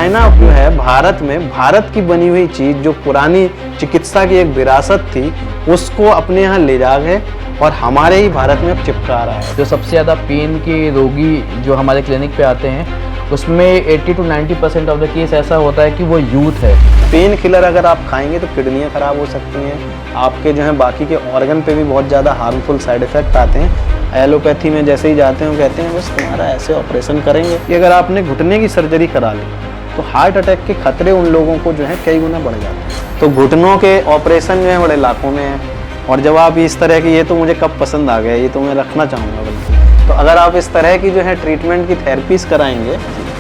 China जो है भारत में भारत की बनी हुई चीज जो पुरानी चिकित्सा की एक विरासत थी उसको अपने यहाँ ले जा गए और हमारे ही भारत में अब चिपका रहा है। जो सबसे ज़्यादा पेन के रोगी जो हमारे क्लिनिक पे आते हैं उसमें 80 to 90% ऑफ द केस ऐसा होता है कि वो यूथ है। पेन किलर अगर आप खाएंगे तो किडनियाँ खराब हो सकती हैं, आपके जो है बाकी के ऑर्गन पे भी बहुत ज़्यादा हार्मफुल साइड इफ़ेक्ट आते हैं। एलोपैथी में जैसे ही जाते हैं कहते हैं बस तुम्हारा ऐसे ऑपरेशन करेंगे कि अगर आपने घुटने की सर्जरी करा ली तो हार्ट अटैक के खतरे उन लोगों को जो है कई गुना बढ़ जाते हैं। तो घुटनों के ऑपरेशन जो है बड़े लाखों में है। और जब आप इस तरह की, ये तो मुझे कब पसंद आ गया, ये तो मैं रखना चाहूँगा बल्कि, तो अगर आप इस तरह की जो है ट्रीटमेंट की थेरेपीज़ कराएंगे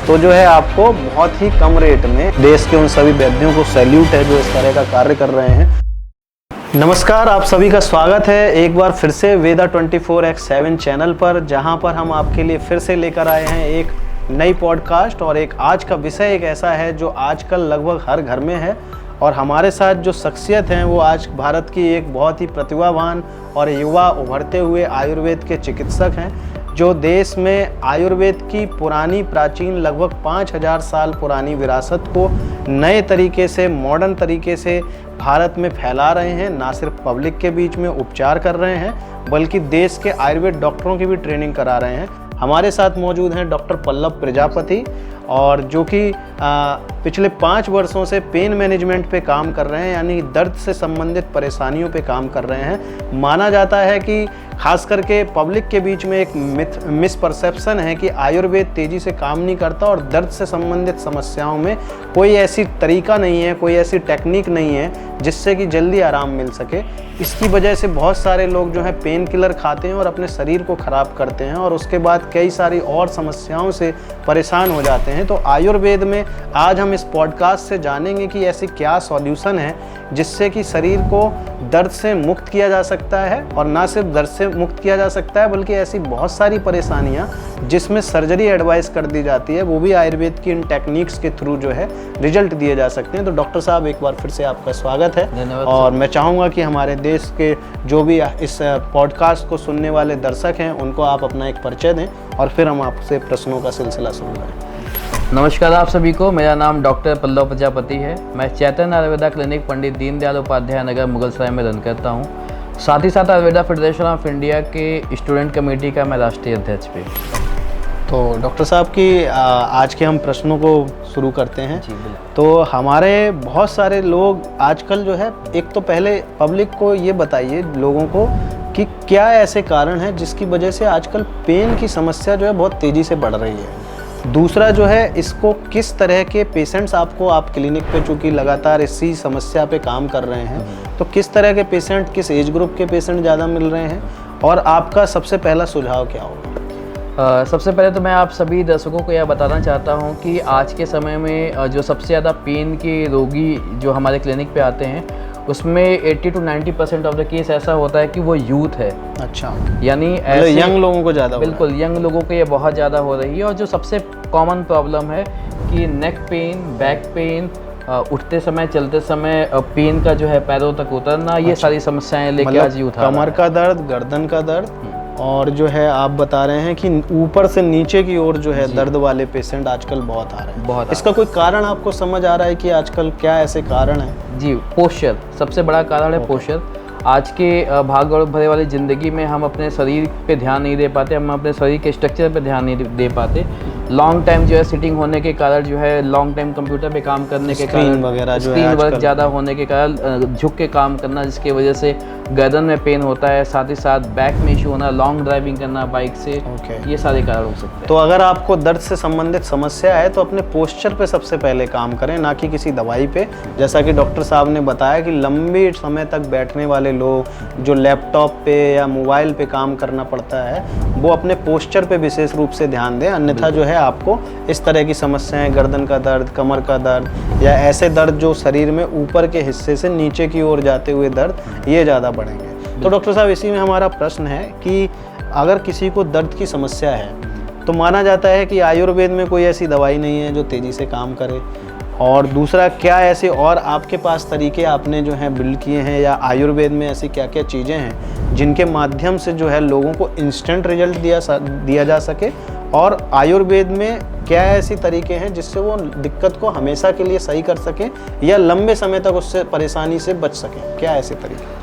तो जो है आपको बहुत ही कम रेट में, देश के उन सभी वैद्यों को सैल्यूट है जो इस तरह का कार्य कर रहे हैं। नमस्कार, आप सभी का स्वागत है एक बार फिर से वेदा 24x7 चैनल पर, जहां पर हम आपके लिए फिर से लेकर आए हैं एक नई पॉडकास्ट। और एक आज का विषय एक ऐसा है जो आजकल लगभग हर घर में है। और हमारे साथ जो शख्सियत हैं वो आज भारत की एक बहुत ही प्रतिभावान और युवा उभरते हुए आयुर्वेद के चिकित्सक हैं, जो देश में आयुर्वेद की पुरानी प्राचीन लगभग 5000 साल पुरानी विरासत को नए तरीके से, मॉडर्न तरीके से भारत में फैला रहे हैं। ना सिर्फ पब्लिक के बीच में उपचार कर रहे हैं बल्कि देश के आयुर्वेद डॉक्टरों की भी ट्रेनिंग करा रहे हैं। हमारे साथ मौजूद हैं डॉक्टर पल्लव प्रजापति, और जो कि पिछले 5 वर्षों से पेन मैनेजमेंट पे काम कर रहे हैं, यानी दर्द से संबंधित परेशानियों पे काम कर रहे हैं। माना जाता है कि खास करके पब्लिक के बीच में एक मिसपरसेप्शन है कि आयुर्वेद तेज़ी से काम नहीं करता और दर्द से संबंधित समस्याओं में कोई ऐसी तरीका नहीं है, कोई ऐसी टेक्निक नहीं है जिससे कि जल्दी आराम मिल सके। इसकी वजह से बहुत सारे लोग जो है पेन किलर खाते हैं और अपने शरीर को ख़राब करते हैं और उसके बाद कई सारी और समस्याओं से परेशान हो जाते हैं। तो आयुर्वेद में आज हम इस पॉडकास्ट से जानेंगे कि ऐसी क्या सॉल्यूशन है जिससे कि शरीर को दर्द से मुक्त किया जा सकता है, और ना सिर्फ दर्द से मुक्त किया जा सकता है बल्कि ऐसी बहुत सारी परेशानियां जिसमें सर्जरी एडवाइस कर दी जाती है वो भी आयुर्वेद की इन टेक्निक्स के थ्रू जो है रिजल्ट दिए जा सकते हैं। तो डॉक्टर साहब, एक बार फिर से आपका स्वागत है। और मैं चाहूँगा कि हमारे देश के जो भी इस पॉडकास्ट को सुनने वाले दर्शक हैं उनको आप अपना एक परिचय दें और फिर हम आपसे प्रश्नों का सिलसिला शुरू करें। नमस्कार आप सभी को, मेरा नाम डॉक्टर पल्लव प्रजापति है। मैं चैतन्य आयुर्वेदा क्लिनिक पंडित दीनदयाल उपाध्याय नगर मुगलसराय में रन करता हूँ। साथ ही साथ आयुर्वेदा फेडरेशन ऑफ इंडिया के स्टूडेंट कमेटी का मैं राष्ट्रीय अध्यक्ष भी। तो डॉक्टर साहब की आज के हम प्रश्नों को शुरू करते हैं। जी बिल्कुल। तो हमारे बहुत सारे लोग आजकल जो है, एक तो पहले पब्लिक को ये बताइए लोगों को कि क्या ऐसे कारण हैं जिसकी वजह से आजकल पेन की समस्या जो है बहुत तेज़ी से बढ़ रही है। दूसरा जो है, इसको किस तरह के पेशेंट्स आपको, आप क्लिनिक पे चूँकि लगातार इसी समस्या पे काम कर रहे हैं, तो किस तरह के पेशेंट, किस एज ग्रुप के पेशेंट ज़्यादा मिल रहे हैं, और आपका सबसे पहला सुझाव क्या होगा? सबसे पहले तो मैं आप सभी दर्शकों को यह बताना चाहता हूं कि आज के समय में जो सबसे ज़्यादा पेन के रोगी जो हमारे क्लिनिक पे आते हैं उसमें 80 to 90% ऑफ द केस ऐसा होता है कि वो यूथ है। अच्छा, यानी यंग लोगों को ज़्यादा? बिल्कुल, यंग लोगों को ये बहुत ज़्यादा हो रही है। और जो सबसे कॉमन प्रॉब्लम है कि नेक पेन, बैक पेन, उठते समय, चलते समय पेन का जो है पैरों तक उतरना, ये सारी समस्याएं लेके आज यूथ आ रहा है। कमर का दर्द, गर्दन का दर्द, और जो है आप बता रहे हैं कि ऊपर से नीचे की ओर जो है दर्द वाले पेशेंट आजकल बहुत आ रहे हैं। बहुत। इसका कोई कारण आपको समझ आ रहा है कि आजकल क्या ऐसे कारण हैं? जी, पोस्चर सबसे बड़ा कारण है। पोस्चर आज के भाग दौड़ भरे वाली ज़िंदगी में हम अपने शरीर पे ध्यान नहीं दे पाते, हम अपने शरीर के स्ट्रक्चर पे ध्यान नहीं दे पाते। लॉन्ग टाइम जो है सिटिंग होने के कारण, जो है लॉन्ग टाइम कंप्यूटर पे काम करने के कारण, स्क्रीन वर्क ज़्यादा होने के कारण झुक के काम करना, जिसकी वजह से गर्दन में पेन होता है, साथ ही साथ बैक में इशू होना, लॉन्ग ड्राइविंग करना बाइक से, ये सारे कारण हो सकते हैं। तो अगर आपको दर्द से संबंधित समस्या है तो अपने पोस्चर पे सबसे पहले काम करें, ना कि किसी दवाई पे। जैसा कि डॉक्टर साहब ने बताया कि लंबे समय तक बैठने वाले लोग जो लैपटॉप पे या मोबाइल पे काम करना पड़ता है, वो अपने पोस्चर पे विशेष रूप से ध्यान दें, अन्यथा जो है आपको इस तरह की समस्याएं, गर्दन का दर्द, कमर का दर्द, या ऐसे दर्द जो शरीर में ऊपर के हिस्से से नीचे की ओर जाते हुए दर्द, ये ज़्यादा बढ़ेंगे। तो डॉक्टर साहब, इसी में हमारा प्रश्न है कि अगर किसी को दर्द की समस्या है तो माना जाता है कि आयुर्वेद में कोई ऐसी दवाई नहीं है जो तेज़ी से काम करे, और दूसरा क्या ऐसे और आपके पास तरीके आपने जो हैं बिल्ड किए हैं, या आयुर्वेद में ऐसी क्या क्या चीज़ें हैं जिनके माध्यम से जो है लोगों को इंस्टेंट रिजल्ट दिया जा सके, और आयुर्वेद में क्या ऐसी तरीके हैं जिससे वो दिक्कत को हमेशा के लिए सही कर सकें या लंबे समय तक उससे परेशानी से बच सकें? क्या ऐसे तरीके?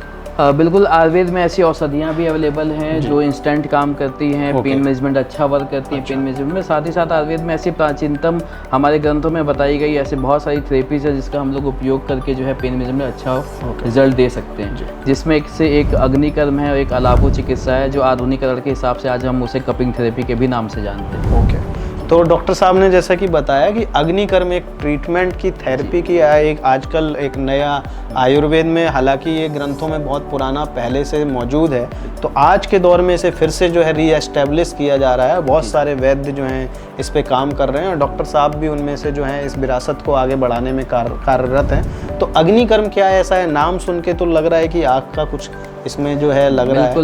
बिल्कुल, आयुर्वेद में ऐसी औषधियाँ भी अवेलेबल हैं जो इंस्टेंट काम करती हैं, पेन मैनेजमेंट अच्छा वर्क करती हैं पेन मैनेजमेंट में। साथ ही साथ आयुर्वेद में ऐसी प्राचीनतम हमारे ग्रंथों में बताई गई ऐसे बहुत सारी थेरेपीज है जिसका हम लोग उपयोग करके जो है पेन मैनेजमेंट अच्छा रिजल्ट दे सकते हैं, जिसमें एक अग्निकर्म है और एक अलापो चिकित्सा है, जो आधुनिकरण के हिसाब से आज हम उसे कपिंग थेरेपी के भी नाम से जानते हैं। ओके, तो डॉक्टर साहब ने जैसा कि बताया कि अग्निकर्म एक ट्रीटमेंट की थेरेपी की एक आजकल एक नया आयुर्वेद में, हालांकि ये ग्रंथों में बहुत पुराना पहले से मौजूद है, तो आज के दौर में इसे फिर से जो है रीएस्टेब्लिश किया जा रहा है। बहुत सारे वैद्य जो हैं इस पे काम कर रहे हैं और डॉक्टर साहब भी उनमें से जो हैं इस विरासत को आगे बढ़ाने में कार्यरत हैं। तो अग्निकर्म क्या ऐसा है? नाम सुन के तो लग रहा है कि आग का कुछ इसमें जो है लग रहा है,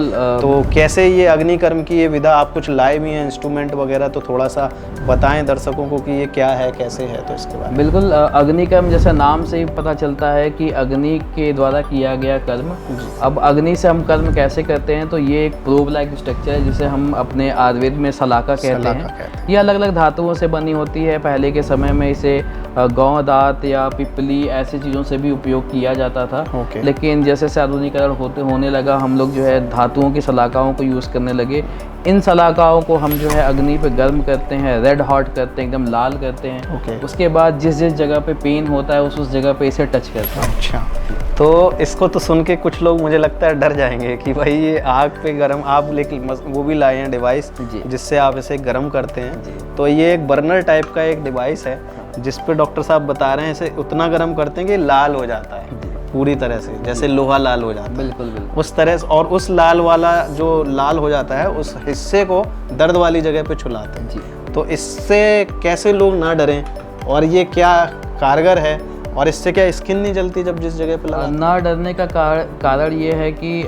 तो कैसे ये अग्निकर्म की ये विधा, आप कुछ लाए भी हैं इंस्ट्रूमेंट वगैरह, तो थोड़ा सा बताएं दर्शकों को कि ये क्या है, कैसे है, तो इसके बारे में। बिल्कुल, अग्निकर्म जैसा नाम से ही पता चलता है कि अग्नि के द्वारा किया गया कर्म। अब अग्नि से हम कर्म कैसे करते हैं, तो ये एक प्रोब लाइक स्ट्रक्चर है जिसे हम अपने आयुर्वेद में सलाका कहते हैं। ये अलग अलग धातुओं से बनी होती है। पहले के समय में इसे गौ दांत या पिपली ऐसी चीज़ों से भी उपयोग किया जाता था, लेकिन जैसे से आधुनिकरण होने लगा, हम लोग जो है धातुओं की सलाकाओं को यूज़ करने लगे। इन सलाकाओं को हम जो है अग्नि पे गर्म करते हैं, रेड हॉट करते हैं, एकदम लाल करते हैं। उसके बाद जिस जगह पे पेन होता है उस जगह पे इसे टच करते हैं। अच्छा, तो इसको तो सुन के कुछ लोग मुझे लगता है डर जाएंगे कि भाई ये आग पे गर्म, आप लेकिन वो भी लाए हैं डिवाइस जिससे आप इसे गर्म करते हैं। तो ये एक बर्नर टाइप का एक डिवाइस है जिस पे डॉक्टर साहब बता रहे हैं इसे उतना गर्म करते हैं कि लाल हो जाता है पूरी तरह से, जैसे लोहा लाल हो जाता है। बिल्कुल उस तरह से, और उस लाल वाला जो लाल हो जाता है उस हिस्से को दर्द वाली जगह पे छुलाते हैं। तो इससे कैसे लोग ना डरें, और ये क्या कारगर है, और इससे क्या स्किन नहीं जलती जब जिस जगह पे लगा? ना डरने का कारण ये है कि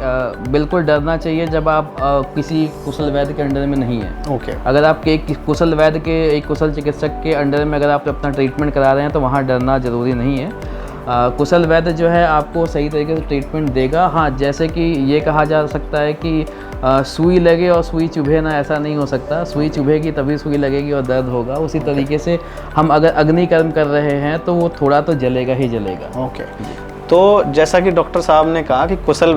बिल्कुल डरना चाहिए जब आप किसी कुशल वैद्य के अंडर में नहीं है। अगर आप एक कुशल वैद्य के, एक कुशल चिकित्सक के अंडर में अगर आप अपना ट्रीटमेंट करा रहे हैं तो वहाँ डरना ज़रूरी नहीं है। कुशल वैद्य जो है आपको सही तरीके से ट्रीटमेंट देगा। हाँ, जैसे कि ये कहा जा सकता है कि सुई लगे और सुई चुभे ना, ऐसा नहीं हो सकता। सुई चुभेगी तभी सुई लगेगी और दर्द होगा। उसी तरीके से हम अगर अग्निकर्म कर रहे हैं तो वो थोड़ा तो जलेगा ही जलेगा। तो जैसा कि डॉक्टर साहब ने कहा कि कुशल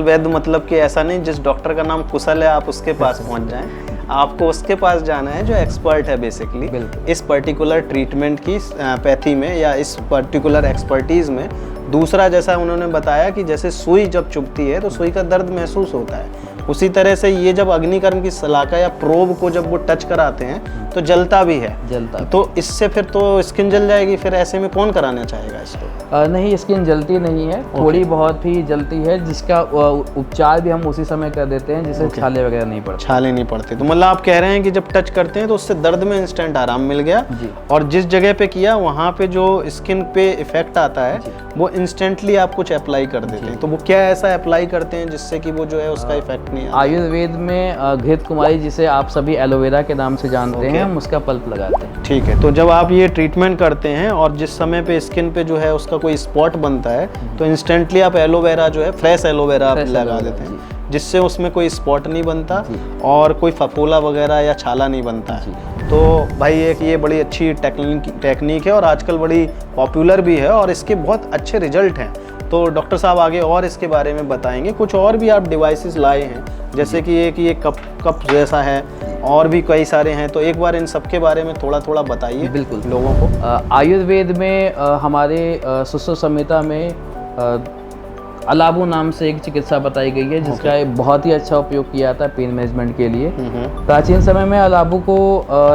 वैद्य मतलब कि ऐसा नहीं जिस डॉक्टर का नाम कुशल है आप उसके पास पहुंच जाएं, आपको उसके पास जाना है जो एक्सपर्ट है बेसिकली इस पर्टिकुलर ट्रीटमेंट की पैथी में या इस पर्टिकुलर एक्सपर्टीज़ में। दूसरा, जैसा उन्होंने बताया कि जैसे सुई जब चुभती है तो सुई का दर्द महसूस होता है, उसी तरह से ये जब अग्निकर्म की सलाका या प्रोब को जब वो टच कराते हैं तो जलता भी है। तो इससे फिर तो स्किन जल जाएगी, फिर ऐसे में कौन कराना चाहेगा इसको? नहीं, स्किन जलती नहीं है, थोड़ी बहुत ही जलती है, जिसका उपचार भी हम उसी समय कर देते हैं, जिससे छाले वगैरह नहीं पड़ते। छाले नहीं पड़ते, तो मतलब आप कह रहे हैं कि जब टच करते हैं तो उससे दर्द में इंस्टेंट आराम मिल गया, और जिस जगह पे किया वहाँ पे जो स्किन पे इफेक्ट आता है वो इंस्टेंटली आप कुछ अप्लाई कर देते हैं। तो वो क्या ऐसा अप्लाई करते हैं जिससे कि वो जो है उसका इफेक्ट नहीं आता? आयुर्वेद में घृत कुमारी, जिसे आप सभी एलोवेरा के नाम से जानते हैं, हम उसका पल्प लगाते हैं। ठीक है, तो जब आप ये ट्रीटमेंट करते हैं और जिस समय पे स्किन पे जो है उसका कोई स्पॉट बनता है तो इंस्टेंटली आप एलोवेरा जो है फ्रेश एलोवेरा आप लगा देते हैं, जिससे उसमें कोई स्पॉट नहीं बनता और कोई फफोला वगैरह या छाला नहीं बनता है। तो भाई एक ये बड़ी अच्छी टेक्निक है और आजकल बड़ी पॉपुलर भी है और इसके बहुत अच्छे रिजल्ट हैं। तो डॉक्टर साहब आगे और इसके बारे में बताएंगे। कुछ और भी आप डिवाइसेस लाए हैं, जैसे कि ये कप जैसा है, और भी कई सारे हैं, तो एक बार इन सब के बारे में थोड़ा बताइए बिल्कुल लोगों को। आयुर्वेद में हमारे सुश्रुत संहिता में अलाबू नाम से एक चिकित्सा बताई गई है जिसका बहुत ही अच्छा उपयोग किया जाता है पेन मैनेजमेंट के लिए। प्राचीन समय में अलाबू को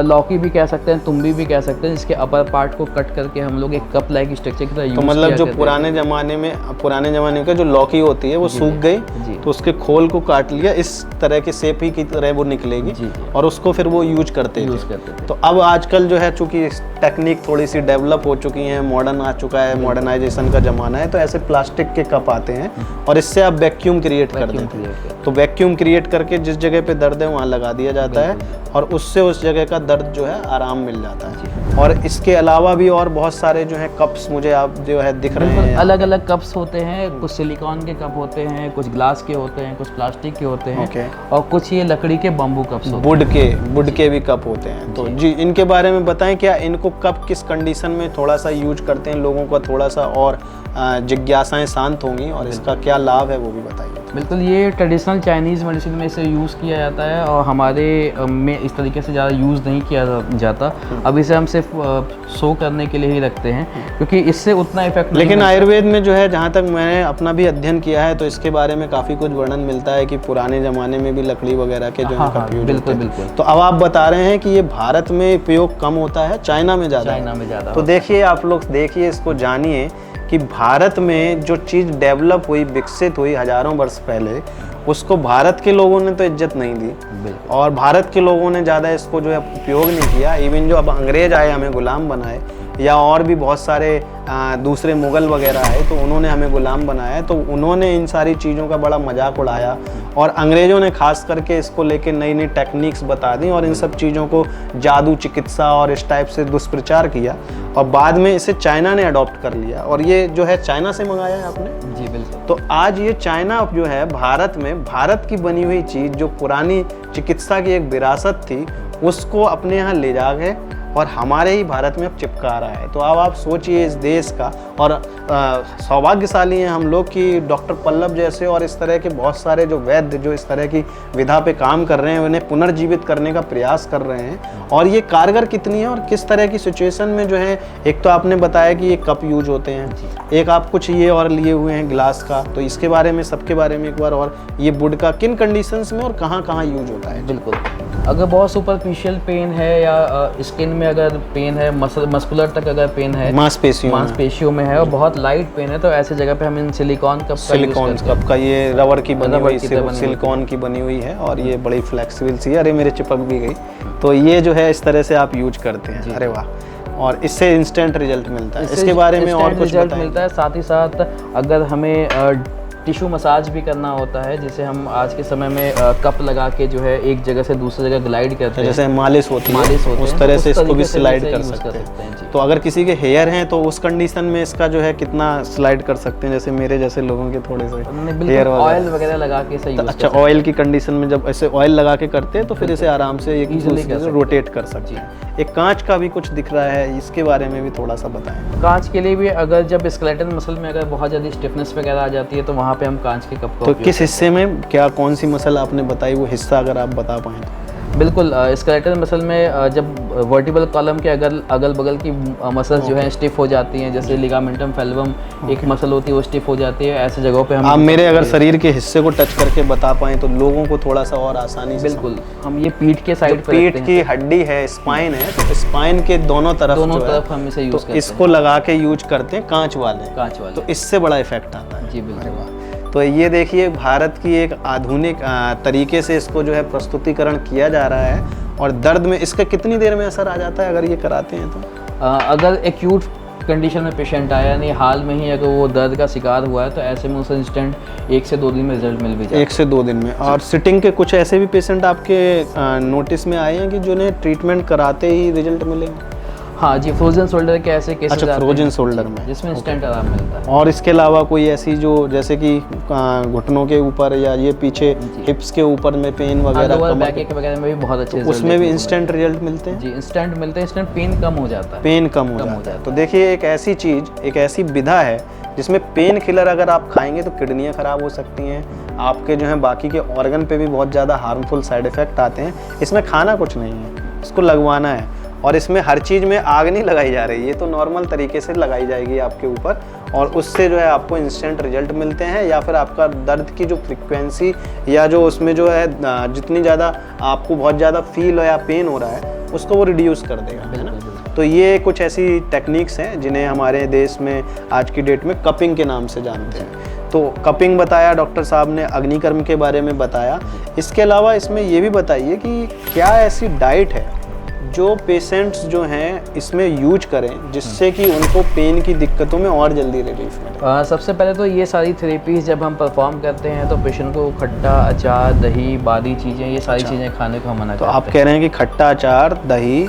लौकी भी कह सकते हैं, तुम्बी भी कह सकते हैं, जिसके अपर पार्ट को कट करके हम लोग एक कप लाइक स्ट्रक्चर की तरह यूज तो मतलब जो पुराने जमाने का जो लौकी होती है वो सूख गई तो उसके खोल को काट लिया, इस तरह के शेप ही की तरह वो निकलेगी और उसको फिर वो यूज करते थे। तो अब आजकल जो है चूंकि टेक्निक थोड़ी सी डेवलप हो चुकी है, मॉडर्न आ चुका है, मॉडर्नाइजेशन का जमाना है, तो ऐसे प्लास्टिक के कप आते हैं हैं और इससे आप वैक्यूम क्रिएट कर देते हैं। तो वैक्यूम क्रिएट करके जिस जगह पे दर्द है वहाँ लगा दिया जाता है और उससे उस जगह का दर्द जो है आराम मिल जाता है। और इसके अलावा भी और बहुत सारे जो है कप्स मुझे आप जो है दिख रहे हैं, अलग अलग कप्स होते हैं, कुछ सिलिकॉन के कप होते हैं, कुछ ग्लास के होते हैं, कुछ प्लास्टिक के होते हैं और कुछ ये लकड़ी के बम्बू कप्स होते हैं, वुड के भी कप होते हैं। तो जी इनके बारे में बताएं, क्या इनको कप किस कंडीशन में थोड़ा सा यूज करते हैं, लोगों का थोड़ा सा और जिज्ञासाएं शांत होंगी और इसका क्या लाभ है वो भी बताइए। बिल्कुल, ये ट्रेडिशनल चाइनीज़ मेडिसिन में इसे यूज़ किया जाता है और हमारे में इस तरीके से ज़्यादा यूज़ नहीं किया जाता। अब इसे हम सिर्फ शो करने के लिए ही रखते हैं क्योंकि इससे उतना इफेक्ट। लेकिन आयुर्वेद में जो है, जहाँ तक मैंने अपना भी अध्ययन किया है तो इसके बारे में काफ़ी कुछ वर्णन मिलता है कि पुराने ज़माने में भी लकड़ी वगैरह के जो है कप यूज होते हैं। बिल्कुल। तो अब आप बता रहे हैं कि ये भारत में उपयोग कम होता है, चाइना में ज़्यादा। तो देखिए, आप लोग देखिए, इसको जानिए कि भारत में जो चीज़ डेवलप हुई, विकसित हुई हज़ारों वर्ष पहले, उसको भारत के लोगों ने तो इज्जत नहीं दी और भारत के लोगों ने ज़्यादा इसको जो है उपयोग नहीं किया। इवन जो अब अंग्रेज आए हमें गुलाम बनाए या और भी बहुत सारे दूसरे मुग़ल वगैरह आए तो उन्होंने हमें गुलाम बनाया, तो उन्होंने इन सारी चीज़ों का बड़ा मजाक उड़ाया और अंग्रेज़ों ने खास करके इसको लेके नई नई टेक्निक्स बता दी और इन सब चीज़ों को जादू चिकित्सा और इस टाइप से दुष्प्रचार किया और बाद में इसे चाइना ने अडॉप्ट कर लिया और ये जो है चाइना से मंगाया है आपने। जी बिल्कुल। तो आज ये चाइना जो है भारत में भारत की बनी हुई चीज़, जो पुरानी चिकित्सा की एक विरासत थी, उसको अपने यहाँ ले जा गए और हमारे ही भारत में अब चिपका रहा है। तो अब आप सोचिए इस देश का, और सौभाग्यशाली हैं हम लोग कि डॉक्टर पल्लव जैसे और इस तरह के बहुत सारे जो वैद्य जो इस तरह की विधा पे काम कर रहे हैं, उन्हें पुनर्जीवित करने का प्रयास कर रहे हैं। और ये कारगर कितनी है और किस तरह की सिचुएशन में जो है, एक तो आपने बताया कि ये कप यूज होते हैं, एक आप कुछ ये और लिए हुए हैं ग्लास का, तो इसके बारे में सबके बारे में एक बार, और ये वुड का किन कंडीशंस में और कहाँ कहाँ यूज होता है। बिल्कुल, अगर बहुत सुपरफिशियल पेन है या स्किन में अगर पेन है, मस्कुलर तक अगर पेन है, मांसपेशियों में है और बहुत लाइट पेन है, तो ऐसे जगह पे हम इन सिलिकॉन कप का ये रबर की बनी हुई सिलिकॉन की बनी हुई है और ये बड़ी फ्लेक्सिबल सी है। अरे मेरे चिपक भी गई। तो ये जो है इस तरह से आप यूज करते हैं। अरे वाह, और इससे इंस्टेंट रिजल्ट मिलता है। इसके बारे में और कुछ रिजल्ट मिलता है। साथ ही साथ अगर हमें टिश्यू मसाज भी करना होता है, जिसे हम आज के समय में कप लगा के जो है एक जगह से दूसरी जगह ग्लाइड करते हैं, जैसे मालिश होती है उस तरह से इसको भी स्लाइड कर सकते हैं। तो अगर किसी के हेयर हैं तो उस कंडीशन में इसका जो है कितना स्लाइड कर सकते हैं, जैसे मेरे जैसे लोगों के थोड़े से हेयर ऑयल वगैरह लगा के सही। अच्छा, ऑयल की कंडीशन में जब ऐसे ऑयल लगा के करते हैं तो फिर इसे आराम से रोटेट कर सकते हैं। एक कांच का भी कुछ दिख रहा है, इसके बारे में भी थोड़ा सा बताएं। कांच के लिए भी अगर जब स्केलेटन मसल में अगर बहुत ज़्यादा स्टिफनेस वगैरह आ जाती है तो वहाँ पे हम कांच के कप को। तो किस हिस्से में क्या कौन सी मसल आपने बताई, वो हिस्सा अगर आप बता पाएँ तो। बिल्कुल, स्केलेटल मसल में जब वर्टिबल कॉलम के अगल बगल की मसल्स जो है स्टिफ हो जाती हैं, जैसे लिगामेंटम फेल्वम एक मसल होती है वो स्टिफ हो जाती है, ऐसे जगहों पे हम आप मेरे अगर शरीर के हिस्से को टच करके बता पाएँ तो लोगों को थोड़ा सा और आसानी से। बिल्कुल, हम ये पीठ के साइड पे, पीठ की हड्डी है, स्पाइन है, तो स्पाइन के दोनों तरफ हम इसे यूज करते हैं। इसको लगा के यूज करते हैं कांच वाले, तो इससे बड़ा इफेक्ट आता है। जी बिल्कुल। तो ये देखिए, भारत की एक आधुनिक तरीके से इसको जो है प्रस्तुतिकरण किया जा रहा है। और दर्द में इसका कितनी देर में असर आ जाता है अगर ये कराते हैं तो? अगर एक्यूट कंडीशन में पेशेंट आया, यानी हाल में ही अगर वो दर्द का शिकार हुआ है, तो ऐसे में उसे इंस्टेंट 1 से 2 दिन में रिजल्ट मिल भी जाता है। 1 से 2 दिन में। और सिटिंग के कुछ ऐसे भी पेशेंट आपके नोटिस में आए हैं कि जिन्हें ट्रीटमेंट कराते ही रिजल्ट मिले? हाँ जी, फ्रोजन शोल्डर के ऐसे केसेस। अच्छा, फ्रोजन शोल्डर में, जिसमें इंस्टेंट आराम मिलता है। और इसके अलावा कोई ऐसी जो जैसे कि घुटनों के ऊपर या ये पीछे हिप्स के ऊपर में पेन वगैरह, बैक वगैरह में भी बहुत अच्छे उसमें भी इंस्टेंट रिजल्ट मिलते हैं? जी, इंस्टेंट मिलते हैं, इंस्टेंट पेन कम हो जाता है। पेन कम हो जाता है। तो देखिए, एक ऐसी चीज़, एक ऐसी विधा है जिसमें पेन किलर अगर आप खाएंगे तो किडनियाँ ख़राब हो सकती हैं, आपके जो है बाकी के ऑर्गन पे भी बहुत ज़्यादा हार्मफुल साइड इफ़ेक्ट आते हैं। इसमें खाना कुछ नहीं है, इसको लगवाना है। और इसमें हर चीज़ में आग नहीं लगाई जा रही है, ये तो नॉर्मल तरीके से लगाई जाएगी आपके ऊपर और उससे जो है आपको इंस्टेंट रिजल्ट मिलते हैं, या फिर आपका दर्द की जो फ्रीक्वेंसी या जो उसमें जो है जितनी ज़्यादा आपको बहुत ज़्यादा फील हो या पेन हो रहा है उसको वो रिड्यूस कर देगा, है ना। तो ये कुछ ऐसी टेक्निक्स हैं जिन्हें हमारे देश में आज की डेट में कपिंग के नाम से जानते हैं। तो कपिंग बताया डॉक्टर साहब ने, अग्निकर्म के बारे में बताया। इसके अलावा इसमें ये भी बताइए कि क्या ऐसी डाइट है जो पेशेंट्स जो हैं इसमें यूज करें जिससे कि उनको पेन की दिक्कतों में और जल्दी रिलीफ मिले? सबसे पहले तो ये सारी थेरेपीज जब हम परफॉर्म करते हैं तो पेशेंट को खट्टा, अचार, दही, बादी चीज़ें, ये सारी चीज़ें खाने को हम मना करते हैं। तो आप कह रहे हैं कि खट्टा, अचार, दही,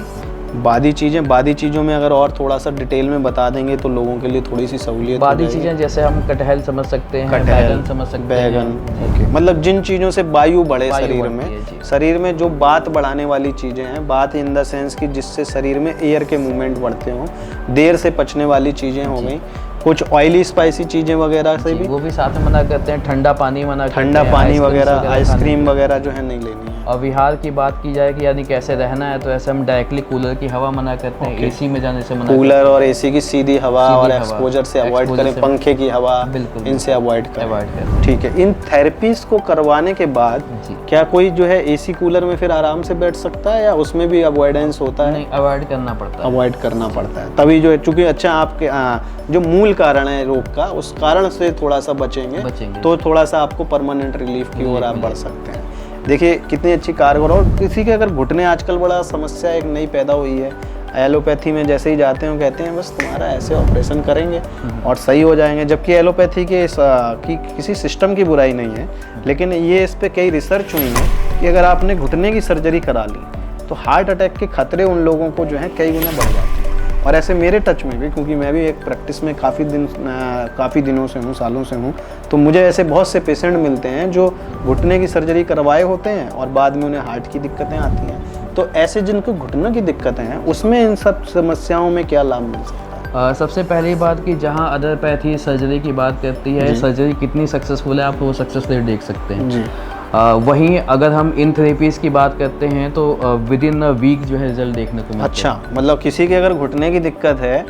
बादी चीज़ों में अगर और थोड़ा सा डिटेल में बता देंगे तो लोगों के लिए थोड़ी सी सहूलियत हो बादी जाएगी। चीज़ें जैसे हम कटहल समझ सकते हैं, कटहल, बैगन समझ सकते हैं। बैगन, ओके। मतलब जिन चीज़ों से वायु बढ़े वायु शरीर बढ़ती है, में, जी। शरीर में जो बात बढ़ाने वाली चीज़ें हैं, बात इन द सेंस कि जिससे शरीर में एयर के मूवमेंट बढ़ते हों, देर से पचने वाली चीज़ें हो गई, कुछ ऑयली स्पाइसी चीज़ें वगैरह से भी वो भी साथ में मना करते हैं। ठंडा पानी मना करते हैं, ठंडा पानी आइसक्रीम्स वगैरह, आइसक्रीम खाने वगैरह जो है नहीं लेनी है। और विहार की बात की जाए कि यानी कैसे रहना है तो ऐसे हम डायरेक्टली कूलर की हवा मना करते हैं, एसी में जाने से मना कूलर और एसी की सीधी हवा सीधी और हवा, एक्सपोजर से अवॉइड एक्सपोजर करें, से- पंखे की हवा, बिल्कुल, इनसे अवॉइड करें। अवॉइड करते ठीक है। इन थेरेपीज को करवाने के बाद जी। क्या कोई जो है एसी कूलर में फिर आराम से बैठ सकता है या उसमें भी अवॉइडेंस होता है? नहीं, अवॉइड करना पड़ता है। अवॉइड करना पड़ता है तभी जो है, चूंकि अच्छा आपके जो मूल कारण है रोग का, उस कारण से थोड़ा सा बचेंगे तो थोड़ा सा आपको परमानेंट रिलीफ की ओर आप बढ़ सकते हैं। देखिए कितनी अच्छी कारगर। और किसी के अगर घुटने, आजकल बड़ा समस्या एक नई पैदा हुई है, एलोपैथी में जैसे ही जाते हैं कहते हैं बस तुम्हारा ऐसे ऑपरेशन करेंगे और सही हो जाएंगे, जबकि एलोपैथी के की किसी सिस्टम की बुराई नहीं है, लेकिन ये इस पे कई रिसर्च हुई है कि अगर आपने घुटने की सर्जरी करा ली तो हार्ट अटैक के खतरे उन लोगों को जो है कई गुना बढ़ जाते हैं। और ऐसे मेरे टच में भी, क्योंकि मैं भी एक प्रैक्टिस में काफ़ी दिनों से हूँ, सालों से हूँ, तो मुझे ऐसे बहुत से पेशेंट मिलते हैं जो घुटने की सर्जरी करवाए होते हैं और बाद में उन्हें हार्ट की दिक्कतें आती हैं। तो ऐसे जिनको घुटनों की दिक्कतें हैं उसमें इन सब समस्याओं में क्या लाभ मिल सकता है? सबसे पहली बात कि जहाँ अदरपैथी सर्जरी की बात करती है, सर्जरी कितनी सक्सेसफुल है आप वो सक्सेस रेट देख सकते हैं जी। वहीं अगर हम इन थेरेपीज़ की बात करते हैं तो विद इन अ वीक जो है रिजल्ट देखने को मिलता है। अच्छा, मतलब किसी के अगर घुटने की दिक्कत है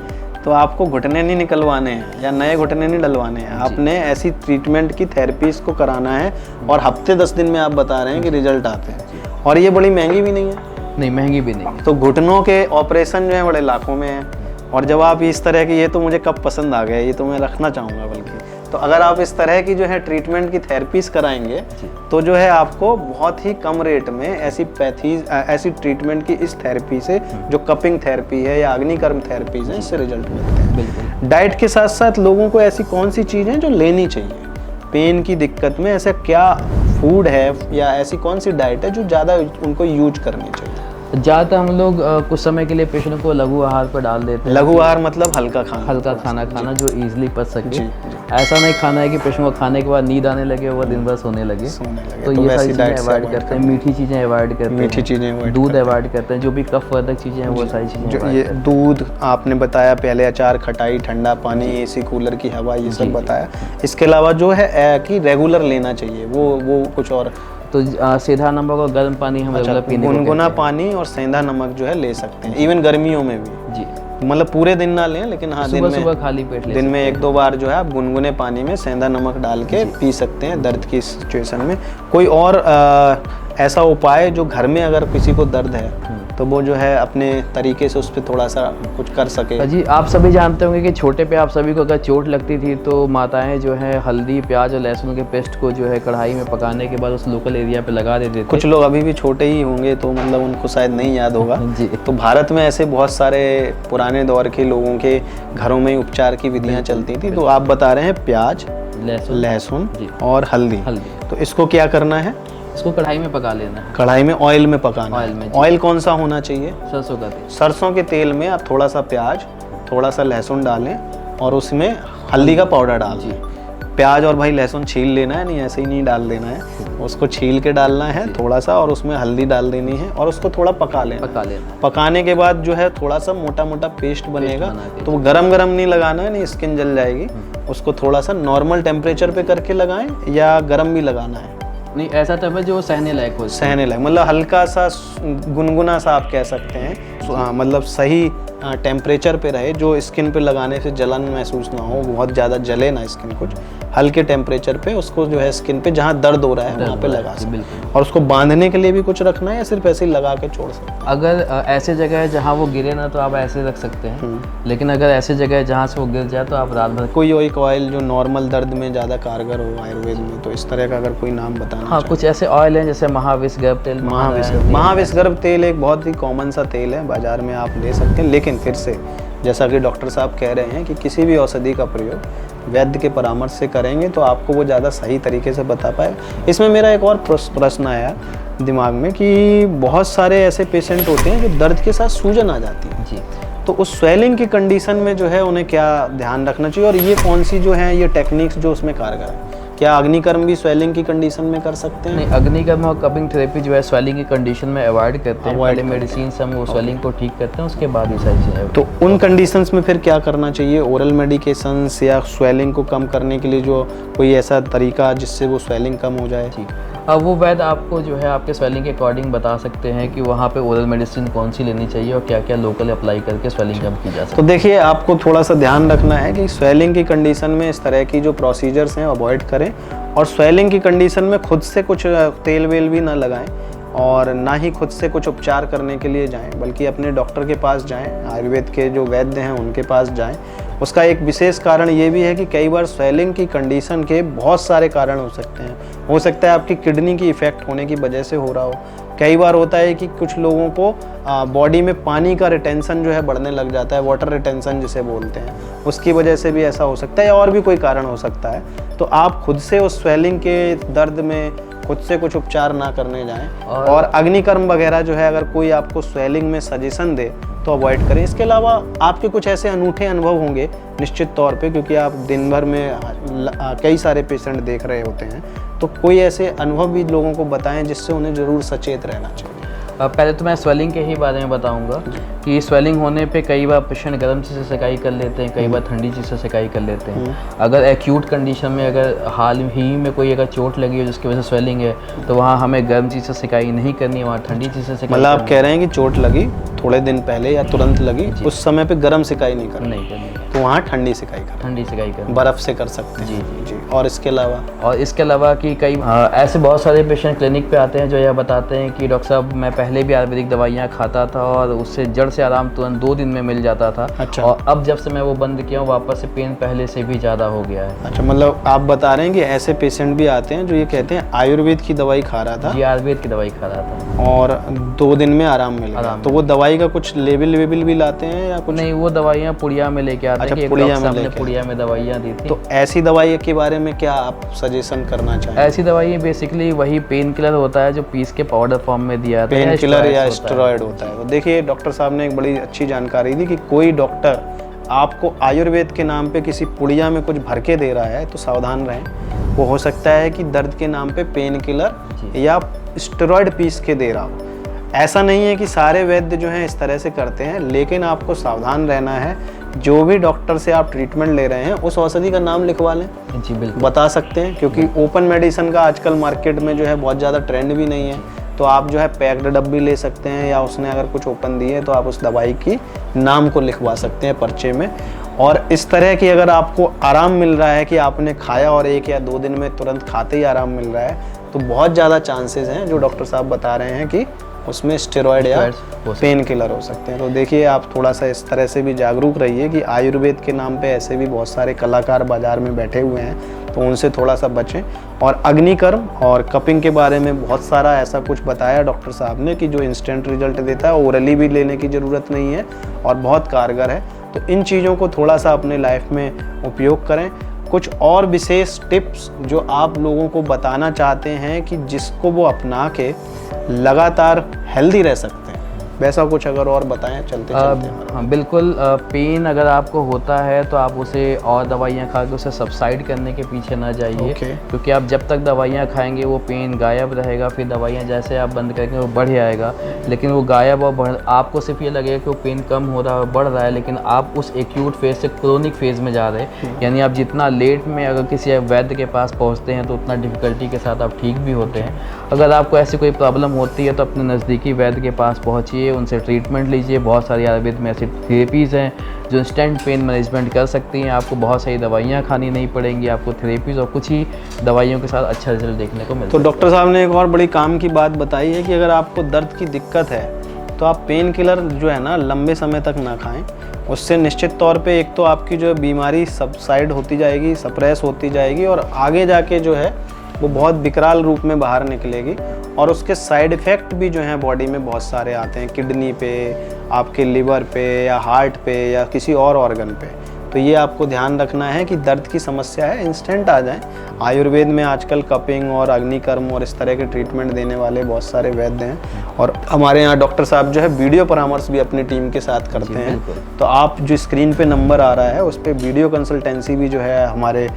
तो आपको घुटने नहीं निकलवाने हैं या नए घुटने नहीं डलवाने हैं, आपने ऐसी ट्रीटमेंट की थेरेपीज को कराना है और हफ्ते 10 दिन में आप बता रहे हैं कि रिजल्ट आते हैं। और ये बड़ी महंगी भी नहीं है। नहीं, महंगी भी नहीं। तो घुटनों के ऑपरेशन जो है बड़े लाखों में हैं। और जब आप इस तरह की, ये तो मुझे कब पसंद आ गया, ये तो मैं रखना चाहूँगा बल्कि, तो अगर आप इस तरह की जो है ट्रीटमेंट की थेरेपीज कराएंगे तो जो है आपको बहुत ही कम रेट में ऐसी ट्रीटमेंट की इस थेरेपी से, जो कपिंग थेरेपी है या अग्निकर्म थेरेपीज है, इससे रिजल्ट मिलते हैं। बिल्कुल। डाइट के साथ साथ लोगों को ऐसी कौन सी चीज़ें जो लेनी चाहिए पेन की दिक्कत में, ऐसा क्या फूड है या ऐसी कौन सी डाइट है जो ज़्यादा उनको यूज करनी चाहिए? ज़्यादातर हम लोग कुछ समय के लिए पेशेंट को लघु आहार पर डाल देते हैं। लघु आहार मतलब हल्का खाना खाना जो इजीली पच सके। ऐसा नहीं खाना है कि पेशेंट को खाने के बाद नींद आने लगे, वो दिन भर सोने लगे। तो ये सारी चीज़ें अवॉइड करते हैं। मीठी चीज़ें अवॉइड करते हैं, दूध अवॉइड करते हैं, जो भी कफ वर्धक चीज़ें हैं वो सारी चीज़ें। ये दूध आपने बताया, पहले अचार, खटाई, ठंडा पानी, एसी कूलर की हवा, ये सब बताया। इसके अलावा जो है कि रेगुलर लेना चाहिए वो कुछ और? तो सीधा नमक और गर्म पानी हम रेगुलर पीने को गुनगुना पानी और सेंधा नमक जो है ले सकते हैं, इवन गर्मियों में भी। जी, मतलब पूरे दिन ना लें, लेकिन हाँ सुबह खाली पेट ले दिन में 1-2 बार जो है आप गुनगुने पानी में सेंधा नमक डाल के पी सकते हैं दर्द की सिचुएशन में। कोई और ऐसा उपाय जो घर में अगर किसी को दर्द है तो वो जो है अपने तरीके से उस पर थोड़ा सा कुछ कर सके? जी, आप सभी जानते होंगे कि छोटे पे आप सभी को अगर चोट लगती थी तो माताएं जो है हल्दी, प्याज और लहसुन के पेस्ट को जो है कढ़ाई में पकाने के बाद उस लोकल एरिया पे लगा देते थे। कुछ लोग अभी भी छोटे ही होंगे तो मतलब उनको शायद नहीं याद होगा जी। तो भारत में ऐसे बहुत सारे पुराने दौर के लोगों के घरों में उपचार की विधियाँ चलती थी। तो आप बता रहे हैं प्याज, लहसुन और हल्दी। तो इसको क्या करना है? इसको कढ़ाई में पका लेना है। कढ़ाई में ऑयल में पकाना ऑयल है। में। ऑयल कौन सा होना चाहिए? सरसों का तेल। सरसों के तेल में आप थोड़ा सा प्याज, थोड़ा सा लहसुन डालें और उसमें हल्दी का पाउडर डाल दें। प्याज और भाई लहसुन छील लेना है, नहीं ऐसे ही नहीं डाल देना है, उसको छील के डालना है थोड़ा सा, और उसमें हल्दी डाल देनी है और उसको थोड़ा पका लेना। पकाने के बाद जो है थोड़ा सा मोटा मोटा पेस्ट बनेगा। तो वो गरम गरम नहीं लगाना है, नहीं स्किन जल जाएगी। उसको थोड़ा सा नॉर्मल टेम्परेचर पे करके लगाएं या गरम भी लगाना है? नहीं, ऐसा तब है जो सहने लायक हो। सहने लायक मतलब हल्का सा गुनगुना सा आप कह सकते हैं। मतलब सही टेम्परेचर पे रहे, जो स्किन पे लगाने से जलन महसूस ना हो, बहुत ज़्यादा जले ना स्किन कुछ, हल्के टेम्परेचर पे उसको जो है स्किन पे जहाँ दर्द हो रहा है वहाँ पे लगा सकते हैं। बिल्कुल। और उसको बांधने के लिए भी कुछ रखना है या सिर्फ ऐसे ही लगा के छोड़ सकते हैं? अगर ऐसे जगह है जहाँ वो गिरे ना तो आप ऐसे रख सकते हैं, लेकिन अगर ऐसे जगह है जहाँ से वो गिर जाए तो आप रात भर। कोई एक ऑयल जो नॉर्मल दर्द में ज़्यादा कारगर हो आयुर्वेद में, तो इस तरह का अगर कोई नाम बताना हाँ, कुछ ऐसे ऑयल हैं जैसे महाविष गर्भ तेल। महाविष गर्भ तेल एक बहुत ही कॉमन सा तेल है, बाजार में आप ले सकते हैं। लेकिन फिर से जैसा कि डॉक्टर साहब कह रहे हैं कि किसी भी औषधि का प्रयोग वैद्य के परामर्श से करेंगे तो आपको वो ज़्यादा सही तरीके से बता पाए। इसमें मेरा एक और प्रश्न आया दिमाग में कि बहुत सारे ऐसे पेशेंट होते हैं जो दर्द के साथ सूजन आ जाती है जी, तो उस स्वेलिंग की कंडीशन में जो है उन्हें क्या ध्यान रखना चाहिए, और ये कौन सी जो है ये टेक्निक्स जो उसमें कारगर है? क्या अग्निकर्म भी स्वेलिंग की कंडीशन में कर सकते हैं? नहीं, अग्निकर्म और कपिंग थेरेपी जो है स्वेलिंग की कंडीशन में अवॉइड करते हैं। पहले मेडिसिन से हम वो स्वेलिंग को ठीक करते हैं, उसके बाद ये सारी चीज़ें। तो उन कंडीशंस में फिर क्या करना चाहिए? ओरल मेडिकेशंस या स्वेलिंग को कम करने के लिए जो कोई ऐसा तरीका जिससे वो स्वेलिंग कम हो जाए? ठीक, अब वो वैद्य आपको जो है आपके स्वेलिंग के अकॉर्डिंग बता सकते हैं कि वहाँ पे ओरल मेडिसिन कौन सी लेनी चाहिए और क्या क्या लोकल अप्लाई करके स्वेलिंग कम की जा सकती है। तो देखिए, आपको थोड़ा सा ध्यान रखना है कि स्वेलिंग की कंडीशन में इस तरह की जो प्रोसीजर्स हैं अवॉइड करें, और स्वेलिंग की कंडीशन में खुद से कुछ तेल वेल भी ना लगाएं और ना ही खुद से कुछ उपचार करने के लिए जाएं, बल्कि अपने डॉक्टर के पास जाएं, आयुर्वेद के जो वैद्य हैं उनके पास जाएं। उसका एक विशेष कारण ये भी है कि कई बार स्वेलिंग की कंडीशन के बहुत सारे कारण हो सकते हैं। हो सकता है आपकी किडनी की इफेक्ट होने की वजह से हो रहा हो। कई बार होता है कि कुछ लोगों को बॉडी में पानी का रिटेंशन जो है बढ़ने लग जाता है, वाटर रिटेंशन जिसे बोलते हैं, उसकी वजह से भी ऐसा हो सकता है, या और भी कोई कारण हो सकता है। तो आप खुद से उस स्वेलिंग के दर्द में खुद से कुछ उपचार ना करने जाएं, और अग्निकर्म वगैरह जो है अगर कोई आपको स्वेलिंग में सजेशन दे तो अवॉइड करें। इसके अलावा आपके कुछ ऐसे अनूठे अनुभव होंगे निश्चित तौर पे, क्योंकि आप दिन भर में कई सारे पेशेंट देख रहे होते हैं, तो कोई ऐसे अनुभव भी लोगों को बताएं जिससे उन्हें ज़रूर सचेत रहना चाहिए। पहले तो मैं स्वेलिंग के ही बारे में बताऊंगा कि स्वेलिंग होने पे कई बार पेशेंट गर्म चीज़ से सिकाई कर लेते हैं, कई बार ठंडी चीज़ से सिकाई कर लेते हैं। अगर एक्यूट कंडीशन में अगर हाल ही में कोई अगर चोट लगी है जिसकी वजह से स्वेलिंग है तो वहाँ हमें गर्म चीज़ से सिकाई नहीं करनी है, वहाँ ठंडी चीज़ से सिकाई। मतलब आप कह रहे हैं कि चोट लगी थोड़े दिन पहले या तुरंत लगी, उस समय पे गर्म सिकाई नहीं करनी, तो वहाँ ठंडी सिकाई करें, ठंडी सिकाई करें, बर्फ़ से कर सकते हैं। जी जी। और इसके अलावा कि कई ऐसे बहुत सारे पेशेंट क्लिनिक पे आते हैं जो यह बताते हैं कि डॉक्टर साहब मैं पहले भी आयुर्वेदिक दवाइयाँ खाता था और उससे जड़ से आराम तुरंत 2 दिन में मिल जाता था। अच्छा। और अब जब से मैं वो बंद किया हूँ वापस से पेन पहले से भी ज़्यादा हो गया है। अच्छा, मतलब आप बता रहे हैं कि ऐसे पेशेंट भी आते हैं जो ये कहते हैं आयुर्वेद की दवाई खा रहा था। जी, आयुर्वेद की दवाई खा रहा था और 2 दिन में आराम मिल गया। तो वो दवाई का कुछ लेबल भी लाते हैं या कुछ? नहीं, वो दवाइयाँ पुड़िया में लेके आते हैं। पुड़िया में दवाइयाँ दी थी। तो ऐसी दवाई के बारे में क्या आप सजेशन करना चाहेंगे? ऐसी दवाई बेसिकली वही पेन किलर होता है जो पीस के पाउडर फॉर्म में दिया जाता है, पेन किलर या स्टेरॉइड होता है। तो देखिए, डॉक्टर साहब ने एक बड़ी अच्छी जानकारी दी कि कोई डॉक्टर आपको आयुर्वेद के नाम पे किसी पुड़िया में कुछ भर के दे रहा है तो सावधान रहें। वो हो सकता है कि दर्द के नाम पे पेन किलर या स्टेरॉइड पीस के दे रहा हो। ऐसा नहीं है कि सारे वैद्य जो हैं इस तरह से करते हैं, लेकिन आपको सावधान रहना है। जो भी डॉक्टर से आप ट्रीटमेंट ले रहे हैं उस औषधि का नाम लिखवा लें। जी बिल्कुल, बता सकते हैं, क्योंकि ओपन मेडिसिन का आजकल मार्केट में जो है बहुत ज़्यादा ट्रेंड भी नहीं है। तो आप जो है पैक्ड डब्बी ले सकते हैं, या उसने अगर कुछ ओपन दी है तो आप उस दवाई की नाम को लिखवा सकते हैं पर्चे में। और इस तरह की अगर आपको आराम मिल रहा है कि आपने खाया और 1 या 2 दिन में तुरंत खाते ही आराम मिल रहा है, तो बहुत ज़्यादा चांसेस हैं जो डॉक्टर साहब बता रहे हैं कि उसमें स्टेरॉइड या पेन किलर हो सकते हैं। तो देखिए, आप थोड़ा सा इस तरह से भी जागरूक रहिए कि आयुर्वेद के नाम पे ऐसे भी बहुत सारे कलाकार बाजार में बैठे हुए हैं, तो उनसे थोड़ा सा बचें। और अग्निकर्म और कपिंग के बारे में बहुत सारा ऐसा कुछ बताया डॉक्टर साहब ने कि जो इंस्टेंट रिजल्ट देता है, ओरली भी लेने की ज़रूरत नहीं है और बहुत कारगर है। तो इन चीज़ों को थोड़ा सा अपने लाइफ में उपयोग करें। कुछ और विशेष टिप्स जो आप लोगों को बताना चाहते हैं कि जिसको वो अपना के लगातार हेल्दी रह सकते हैं, वैसा कुछ अगर और बताएं चलते चलते। हाँ बिल्कुल, पेन अगर आपको होता है तो आप उसे और दवाइयाँ खा के उसे सबसाइड करने के पीछे ना जाइए। क्योंकि आप जब तक दवाइयाँ खाएंगे वो पेन गायब रहेगा, फिर दवाइयाँ जैसे आप बंद करेंगे वो बढ़ जाएगा, लेकिन वो गायब और बढ़, आपको सिर्फ ये लगेगा कि वो पेन कम हो रहा है, बढ़ रहा है, लेकिन आप उस एक्यूट फेज से क्रोनिक फेज में जा रहे हैं। यानी आप जितना लेट में अगर किसी वैद्य के पास पहुँचते हैं तो उतना डिफ़िकल्टी के साथ आप ठीक भी होते हैं। अगर आपको ऐसी कोई प्रॉब्लम होती है तो अपने नज़दीकी वैद्य के पास पहुँचिए। जाइए, उनसे ट्रीटमेंट लीजिए। बहुत सारी आयुर्वेद में ऐसी थेरेपीज़ हैं जो इंस्टेंट पेन मैनेजमेंट कर सकती हैं। आपको बहुत सारी दवाइयाँ खानी नहीं पड़ेंगी, आपको थेरेपीज़ और कुछ ही दवाइयों के साथ अच्छा रिजल्ट देखने को मिलता है। तो डॉक्टर साहब ने एक और बड़ी काम की बात बताई है कि अगर आपको दर्द की दिक्कत है तो आप पेन किलर जो है ना लंबे समय तक ना खाएं। उससे निश्चित तौर पे एक तो आपकी जो बीमारी सबसाइड होती जाएगी, सप्रेस होती जाएगी और आगे जाके जो है वो बहुत विकराल रूप में बाहर निकलेगी और उसके साइड इफ़ेक्ट भी जो हैं बॉडी में बहुत सारे आते हैं, किडनी पे, आपके लिवर पे या हार्ट पे या किसी और ऑर्गन पे। तो ये आपको ध्यान रखना है कि दर्द की समस्या है इंस्टेंट आ जाए। आयुर्वेद में आजकल कपिंग और अग्निकर्म और इस तरह के ट्रीटमेंट देने वाले बहुत सारे वैद्य हैं और हमारे यहाँ डॉक्टर साहब जो है वीडियो परामर्श भी अपनी टीम के साथ करते हैं। तो आप जो स्क्रीन पे नंबर आ रहा है उस पर वीडियो कंसल्टेंसी भी जो है हमारे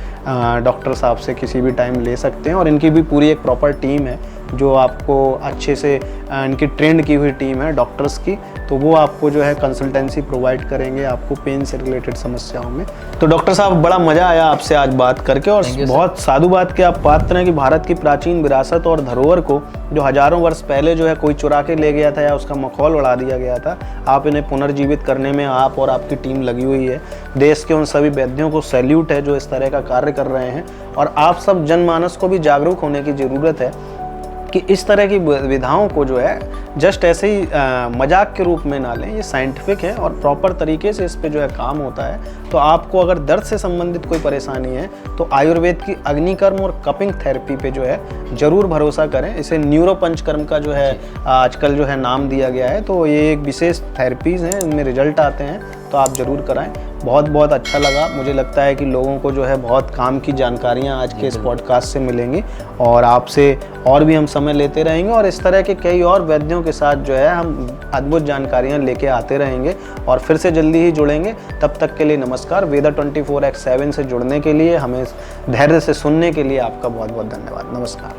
डॉक्टर साहब से किसी भी टाइम ले सकते हैं और इनकी भी पूरी एक प्रॉपर टीम है जो आपको अच्छे से इनकी ट्रेंड की हुई टीम है डॉक्टर्स की, तो वो आपको जो है कंसल्टेंसी प्रोवाइड करेंगे आपको पेन से रिलेटेड समस्याओं में। तो डॉक्टर साहब बड़ा मज़ा आया आपसे आज बात करके और बहुत साधुवाद के आप पात्र हैं कि भारत की प्राचीन विरासत और धरोहर को जो हज़ारों वर्ष पहले जो है कोई चुरा के ले गया था या उसका मखौल उड़ा दिया गया था, आप इन्हें पुनर्जीवित करने में आप और आपकी टीम लगी हुई है। देश के उन सभी वैद्यों को सैल्यूट है जो इस तरह का कार्य कर रहे हैं और आप सब जनमानस को भी जागरूक होने की ज़रूरत है कि इस तरह की विधाओं को जो है जस्ट ऐसे ही मजाक के रूप में ना लें। ये साइंटिफिक है और प्रॉपर तरीके से इस पे जो है काम होता है। तो आपको अगर दर्द से संबंधित कोई परेशानी है तो आयुर्वेद की अग्निकर्म और कपिंग थेरेपी पे जो है ज़रूर भरोसा करें। इसे न्यूरो पंचकर्म का जो है आजकल जो है नाम दिया गया है। तो ये एक विशेष थेरेपीज़ हैं, इनमें रिजल्ट आते हैं, तो आप ज़रूर कराएं। बहुत बहुत अच्छा लगा। मुझे लगता है कि लोगों को जो है बहुत काम की जानकारियाँ आज के इस पॉडकास्ट से मिलेंगी और आपसे और भी हम समय लेते रहेंगे और इस तरह के कई और वैद्यों के साथ जो है हम अद्भुत जानकारियाँ लेके आते रहेंगे और फिर से जल्दी ही जुड़ेंगे। तब तक के लिए नमस्कार। वेदा 24x7 से जुड़ने के लिए, हमें धैर्य से सुनने के लिए आपका बहुत बहुत धन्यवाद। नमस्कार।